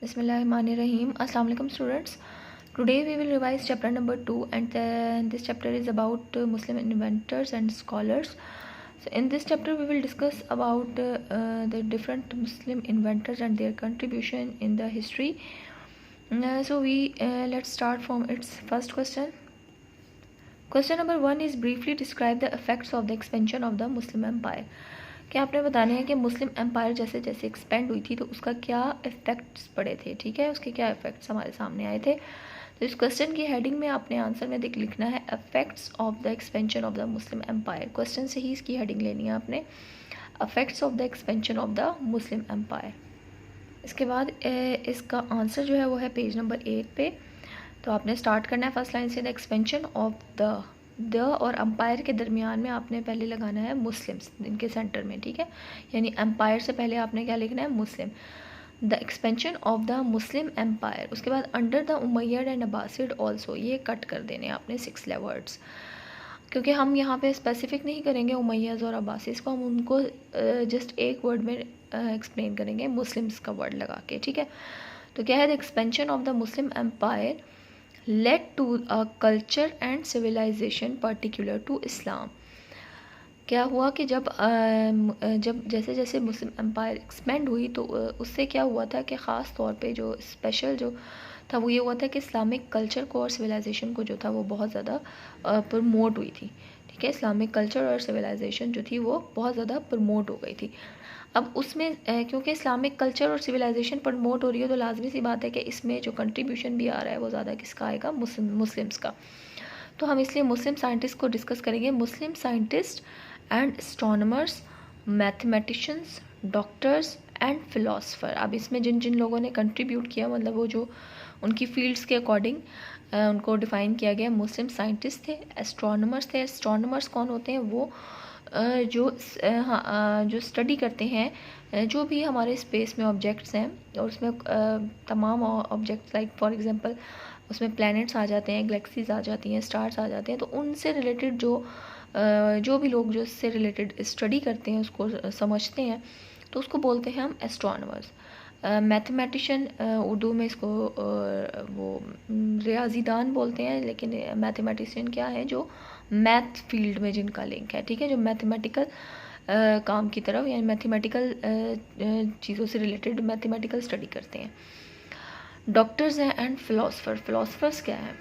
Bismillahirrahmanirrahim. Assalamu alaikum students. Today we will revise chapter number 2 and this chapter is about Muslim inventors and scholars. So in this chapter we will discuss about the different Muslim inventors and their contribution in the history. Let's start from its first question. Question number 1 is briefly describe the effects of the expansion of the Muslim Empire. कि आपने बताना है कि मुस्लिम empire जैसे जैसे expand हुई थी तो उसका क्या इफ़ेक्ट्स पड़े थे, ठीक है, उसके क्या इफ़ेक्ट्स हमारे सामने आए थे. तो इस क्वेश्चन की हेडिंग में आपने आंसर में लिखना है effects of the expansion of the Muslim empire. Question से ही इसकी हेडिंग लेनी है आपने, effects of the expansion of the Muslim empire. इसके बाद इसका आंसर जो है वो है पेज नंबर 8 पे. तो आपने स्टार्ट करना है फर्स्ट लाइन से, द एक्सपेंशन ऑफ द और एम्पायर के दरमियान में आपने पहले लगाना है मुस्लिम्स इनके सेंटर में, ठीक है, यानी एम्पायर से पहले आपने क्या लिखना है, Muslim. The expansion of the Muslim empire. उसके बाद under the Umayyad and Abbasid also, ये कट कर देने आपने 6 वर्ड्स, क्योंकि हम यहाँ पे स्पेसिफिक नहीं करेंगे उमैयद और अब्बासिस को, हम उनको जस्ट एक वर्ड में एक्सप्लेन करेंगे मुस्लिम्स का वर्ड लगा के, ठीक है. तो क्या है, the expansion of the Muslim empire led to a culture and civilization particular to Islam. क्या हुआ कि जब जैसे जैसे मुस्लिम एम्पायर एक्सपेंड हुई तो उससे क्या हुआ था कि ख़ास तौर पे जो स्पेशल जो था वो ये हुआ था कि इस्लामिक कल्चर को और सिविलाइजेशन को जो था वो बहुत ज़्यादा प्रमोट हुई थी, ठीक है. इस्लामिक कल्चर और सिविलाइजेशन जो थी वो बहुत ज़्यादा प्रमोट हो गई थी. अब उसमें क्योंकि इस्लामिक कल्चर और सिविलाइजेशन प्रमोट हो रही है तो लाजमी सी बात है कि इसमें जो कंट्रीब्यूशन भी आ रहा है वो ज़्यादा किसका आएगा, मुस्लिम्स का. तो हम इसलिए मुस्लिम साइंटिस्ट को डिस्कस करेंगे. मुस्लिम scientist and astronomers, mathematicians, doctors and philosopher. अब इसमें जिन जिन लोगों ने कंट्रीब्यूट किया, मतलब वो जो उनकी फील्ड्स के अकॉर्डिंग उनको डिफ़ाइन किया गया. मुस्लिम साइंटिस्ट थे, एस्ट्रोनॉमर्स थे. एस्ट्रोनॉमर्स कौन होते हैं, वो जो स्टडी करते हैं जो भी हमारे स्पेस में ऑब्जेक्ट्स हैं, और उसमें तमाम ऑब्जेक्ट्स लाइक फॉर एग्जांपल उसमें प्लैनेट्स आ जाते हैं, गैलेक्सीज आ जाती हैं, स्टार्स आ जाते हैं. तो उनसे रिलेटेड जो भी लोग जो इससे रिलेटेड स्टडी करते हैं, उसको समझते हैं, तो उसको बोलते हैं हम एस्ट्रोनॉमर्स. मैथमेटिशियन उर्दू में इसको वो रियाजीदान बोलते हैं, लेकिन मैथमेटिशियन क्या है, जो मैथ फील्ड में जिनका लिंक है, ठीक है, जो मैथमेटिकल काम की तरफ यानी मैथमेटिकल चीज़ों से रिलेटेड मैथमेटिकल स्टडी करते हैं. डॉक्टर्स हैं एंड फ़िलासफ़र. फ़िलासफ़र्स क्या हैं,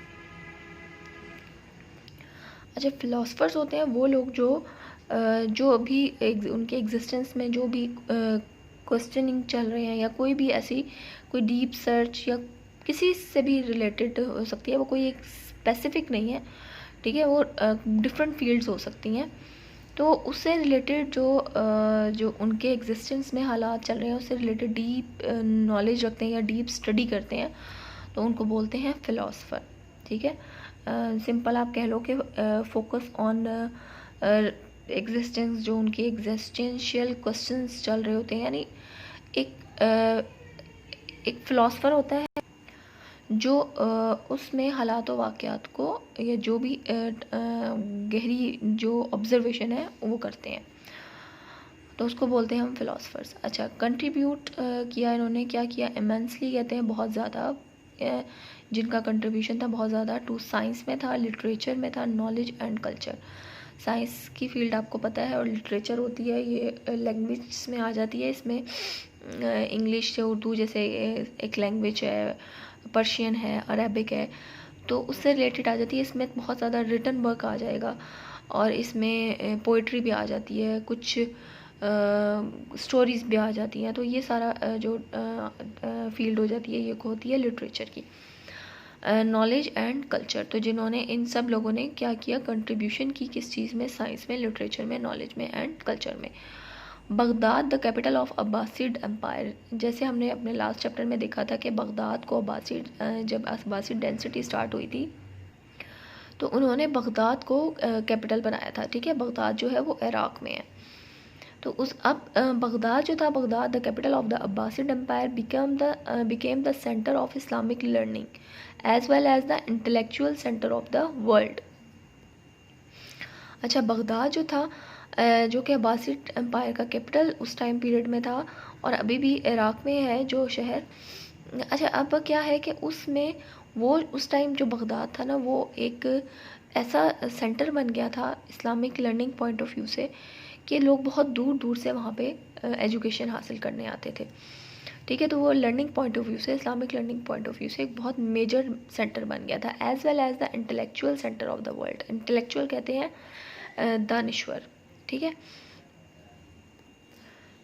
अच्छा, फ़िलासफ़र्स होते हैं वो लोग जो भी उनके एग्जिस्टेंस में जो भी क्वेश्चनिंग चल रहे हैं, या कोई भी ऐसी कोई डीप सर्च या किसी से भी रिलेटेड हो सकती है, वो कोई एक स्पेसिफिक नहीं है, ठीक है, वो डिफरेंट फील्ड्स हो सकती हैं. तो उससे रिलेटेड जो उनके एग्जिस्टेंस में हालात चल रहे हैं उससे रिलेटेड डीप नॉलेज रखते हैं या डीप स्टडी करते हैं, तो उनको बोलते हैं फ़िलासफ़र, ठीक है. सिंपल आप कह लो कि फोकस ऑन एग्जिस्टेंस, जो उनके एग्जिस्टेंशियल क्वेश्चंस चल रहे होते हैं, यानी एक फ़िलासफ़र होता है जो उसमें हालात व वाक़यात को या जो भी गहरी जो ऑब्ज़र्वेशन है वो करते हैं, तो उसको बोलते हैं हम फ़िलासफ़र्स. अच्छा, कंट्रीब्यूट किया इन्होंने, क्या किया, इमेंसली कहते हैं, बहुत ज़्यादा जिनका कंट्रीब्यूशन था बहुत ज़्यादा. टू साइंस में था, लिटरेचर में था, नॉलेज एंड कल्चर. साइंस की फील्ड आपको पता है, और लिटरेचर होती है ये लैंग्वेज में आ जाती है. इसमें इंग्लिश से उर्दू जैसे एक लैंग्वेज है, पर्शियन है, अरेबिक है, तो उससे रिलेटेड आ जाती है. इसमें बहुत ज़्यादा रिटन वर्क आ जाएगा, और इसमें पोइट्री भी आ जाती है, कुछ स्टोरीज़ भी आ जाती हैं. तो ये सारा जो फील्ड हो जाती है ये होती है लिटरेचर की. नॉलेज एंड कल्चर, तो जिन्होंने इन सब लोगों ने क्या किया, कंट्रीब्यूशन की किस चीज़ में, साइंस में, लिटरेचर में, नॉलेज में एंड कल्चर में. Baghdad the capital of Abbasid empire. जैसे हमने अपने लास्ट चैप्टर में देखा था कि बगदाद को जब अब्बासिड डेंसिटी स्टार्ट हुई थी तो उन्होंने बगदाद को कैपिटल बनाया था, ठीक है. बगदाद जो है वो इराक़ में है. तो बगदाद जो था, Baghdad the capital of the Abbasid empire became the centre of Islamic learning as well as the intellectual centre of the world. अच्छा, बगदाद जो था जो कि अब्बासिड एम्पायर का कैपिटल उस टाइम पीरियड में था, और अभी भी इराक़ में है जो शहर, अच्छा, अब क्या है कि उसमें वो उस टाइम जो बगदाद था ना, वो एक ऐसा सेंटर बन गया था Islamic learning point of view से कि लोग बहुत दूर दूर से वहाँ पे एजुकेशन हासिल करने आते थे। ठीक है, तो वो लर्निंग पॉइंट ऑफ व्यू से, Islamic learning point of view से एक बहुत मेजर सेंटर बन गया था, as well as the intellectual centre of the world. Intellectual कहते हैं दानिश्वर। ठीक है,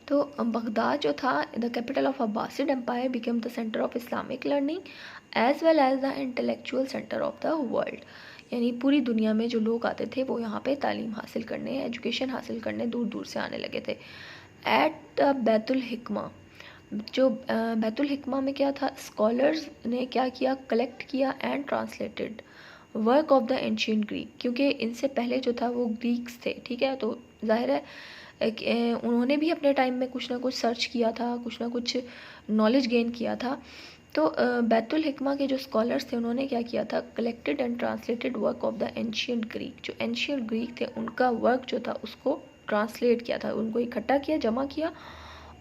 तो बगदाद जो था, the capital of Abbasid empire, became the centre of Islamic learning as well as the intellectual centre of the world. यानी पूरी दुनिया में जो लोग आते थे वो यहाँ पे तालीम हासिल करने, एजुकेशन हासिल करने दूर दूर से आने लगे थे। एट द बैतुल हिकमा, जो बैतुल हिकमा में क्या था, स्कॉलर्स ने क्या किया, कलेक्ट किया and translated work of the ancient Greek, क्योंकि इनसे पहले जो था वो ग्रीक्स थे। ठीक है, तो जाहिर है उन्होंने भी अपने टाइम में कुछ ना कुछ सर्च किया था, कुछ ना कुछ नॉलेज गेन किया था। तो बैतुल हिकमा के जो स्कॉलर्स थे उन्होंने क्या किया था, collected and translated work of the ancient Greek, जो एंशियंट ग्रीक थे उनका वर्क जो था उसको ट्रांसलेट किया था, उनको इकट्ठा किया, जमा किया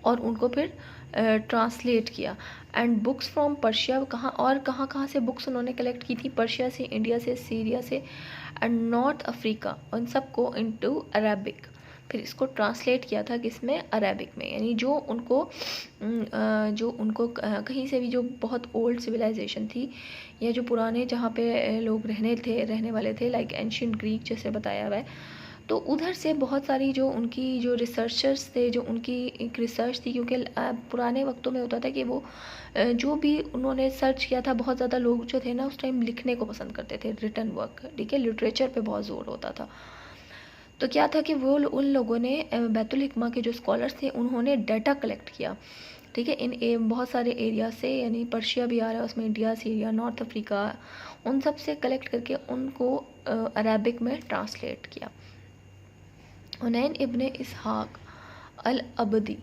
और उनको फिर ट्रांसलेट किया। एंड बुक्स फ्रॉम पर्शिया, कहाँ से बुक्स उन्होंने कलेक्ट की थी, पर्शिया से, इंडिया से, सीरिया से एंड नॉर्थ अफ्रीका, उन सबको इनटू अरेबिक, फिर इसको ट्रांसलेट किया था किसमें, अरेबिक में। यानी जो उनको कहीं से भी जो बहुत ओल्ड सिविलाइजेशन थी या जो पुराने जहाँ पे लोग रहने वाले थे, लाइक एंशियंट ग्रीक जैसे बताया हुआ है, तो उधर से बहुत सारी जो उनकी जो रिसर्चर्स थे, जो उनकी एक रिसर्च थी, क्योंकि पुराने वक्तों में होता था कि वो जो भी उन्होंने सर्च किया था, बहुत ज़्यादा लोग जो थे ना उस टाइम लिखने को पसंद करते थे, रिटन वर्क। ठीक है, लिटरेचर पे बहुत ज़ोर होता था। तो क्या था कि वो उन लोगों ने, बैतुल हिकमा के जो स्कॉलर्स थे उन्होंने डाटा कलेक्ट किया। ठीक है, बहुत सारे एरिया से, यानी पर्शिया भी आ रहा है उसमें, इंडिया, सीरिया, नॉर्थ अफ्रीका, उन सब से कलेक्ट करके उनको अरेबिक में ट्रांसलेट किया। हुनैन इब्ने इसहाक अल अबदी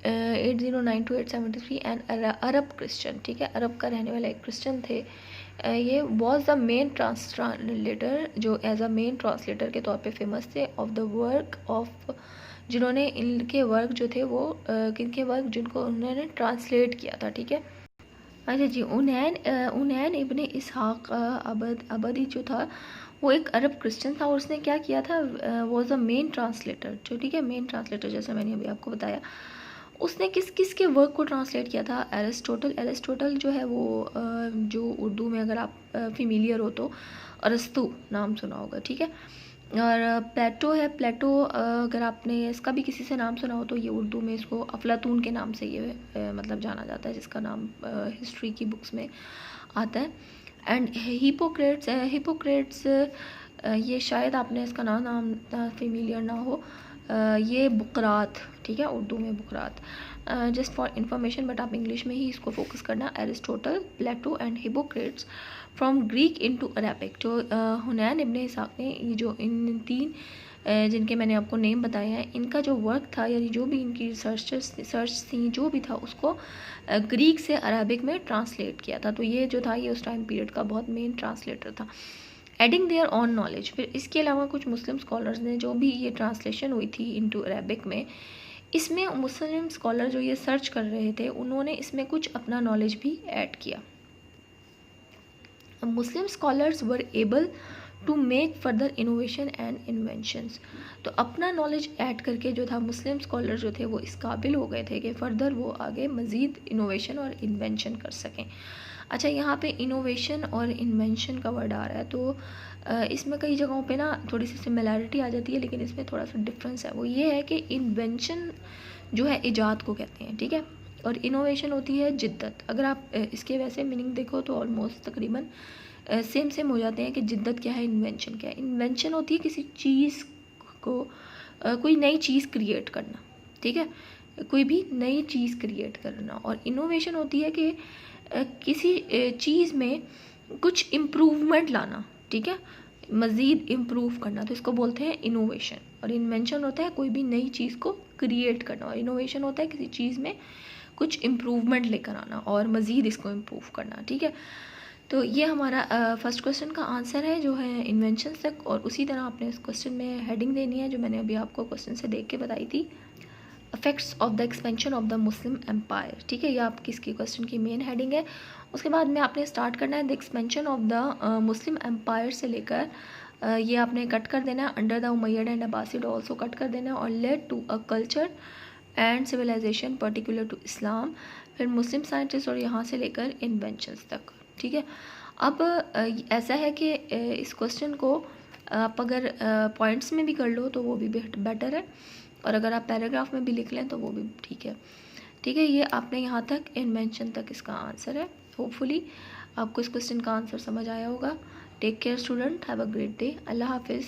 809 to 873 एंड अरब क्रिश्चियन। ठीक है, अरब का रहने वाला एक क्रिश्चियन थे। ये वॉज द मेन ट्रांसलेटर, जो एज अ मेन ट्रांसलेटर के तौर पे फेमस थे, ऑफ द वर्क ऑफ, जिन्होंने इनके वर्क जो थे वो किनके वर्क, जिनको उन्होंने ट्रांसलेट किया था। ठीक है, अच्छा जी, उनैन इब्ने इसहाक अबदी जो था वो एक अरब क्रिश्चियन था और उसने क्या किया था, वॉज अ मेन ट्रांसलेटर, जो, ठीक है, मेन ट्रांसलेटर जैसा मैंने अभी आपको बताया। उसने किस किस के वर्क को ट्रांसलेट किया था, एरिस्टोटल जो है वो जो उर्दू में अगर आप फेमिलियर हो तो अरस्तु नाम सुना होगा। ठीक है, और प्लेटो है, प्लेटो अगर आपने इसका भी किसी से नाम सुना हो तो ये उर्दू में इसको अफलातून के नाम से ये मतलब जाना जाता है, जिसका नाम हिस्ट्री की बुक्स में आता है। एंड हिपोक्रेट्स ये शायद आपने इसका नाम फेमिलियर ना हो, ये बुकरात। ठीक है, उर्दू में Buqrat, just for information, but आप इंग्लिश में ही इसको फोकस करना। Aristotle, Plato and Hippocrates from Greek into Arabic, जो हुनैन इब्ने इसहाक ने, ये जो इन तीन जिनके मैंने आपको नेम बताए हैं, इनका जो वर्क था, यानी जो भी इनकी रिसर्च थी, जो भी था उसको ग्रीक से अरेबिक में ट्रांसलेट किया था। तो ये जो था ये उस टाइम पीरियड का बहुत मेन ट्रांसलेटर था। एडिंग देयर ऑन नॉलेज, फिर इसके अलावा कुछ मुस्लिम स्कॉलर्स ने, जो भी ये ट्रांसलेशन हुई थी इनटू अरेबिक में, इसमें मुस्लिम स्कॉलर जो ये सर्च कर रहे थे उन्होंने इसमें कुछ अपना नॉलेज भी ऐड किया। Muslim scholars were able to make further innovation and inventions, तो अपना नॉलेज ऐड करके जो था मुस्लिम स्कॉलर जो थे वो इस काबिल हो गए थे कि फ़र्दर वो आगे मज़ीद इनोवेशन और इन्वेंशन कर सकें। अच्छा, यहाँ पे इनोवेशन और इन्वेंशन का वर्ड आ रहा है, तो इसमें कई जगहों पे ना थोड़ी सी सिमिलैरिटी आ जाती है, लेकिन इसमें थोड़ा सा डिफरेंस है। वो ये है कि इन्वेंशन जो है ईजाद को कहते हैं, ठीक है, और इनोवेशन होती है जिद्दत। अगर आप इसके वैसे मीनिंग देखो तो ऑलमोस्ट तकरीबन सेम हो जाते हैं कि जिद्दत क्या है, इन्वेंशन क्या है। इन्वेंशन होती है किसी चीज़ को कोई नई चीज़ क्रिएट करना, ठीक है, कोई भी नई चीज़ क्रिएट करना। और इनोवेशन होती है कि किसी चीज़ में कुछ इम्प्रूवमेंट लाना, ठीक है, मज़ीद इम्प्रूव करना, तो इसको बोलते हैं इनोवेशन। और इन्वेंशन होता है कोई भी नई चीज़ को क्रिएट करना, और इनोवेशन होता है किसी चीज़ में कुछ इम्प्रूवमेंट लेकर आना और मज़ीद इसको इम्प्रूव करना, ठीक है। तो ये हमारा फर्स्ट क्वेश्चन का आंसर है जो है इन्वेंशन तक। और उसी तरह आपने इस क्वेश्चन में हेडिंग देनी है जो मैंने अभी आपको क्वेश्चन से देख के बताई थी, affects of the expansion of the Muslim empire. ठीक है, ये आपकी इसकी क्वेश्चन की मेन हेडिंग है। उसके बाद में आपने स्टार्ट करना है the expansion of the Muslim empire से लेकर ये आपने कट कर देना है, under the Umayyad and Abbasid also cut कर देना है, और led to a culture and civilisation particular to Islam, फिर मुस्लिम साइंटिस्ट और यहाँ से लेकर इन्वेंशंस तक। ठीक है, अब ऐसा है कि इस क्वेश्चन को आप अगर पॉइंट्स में भी कर लो तो वो भी बेटर है, और अगर आप पैराग्राफ में भी लिख लें तो वो भी ठीक है। ठीक है, ये आपने यहाँ तक इन्वेंशन तक इसका आंसर है। होपफुली आपको इस क्वेश्चन का आंसर समझ आया होगा। Take care student, have a great day. अल्लाह हाफिज़।